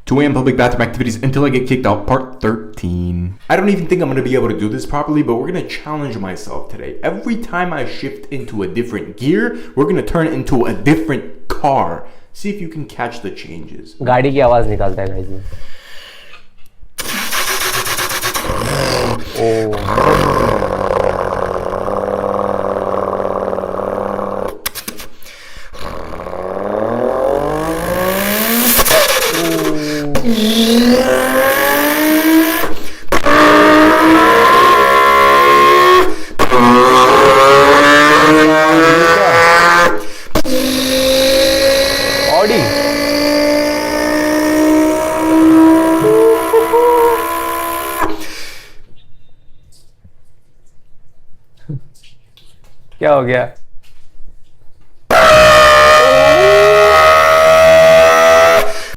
2 a.m. public bathroom activities until I get kicked out, part 13. I don't even think I'm going to be able to do this properly, but we're going to challenge myself today. Every time I shift into a different gear, we're going to turn it into a different car. See if you can catch the changes. गाड़ी की आवाज निकालता है guys. Audi क्या हो गया?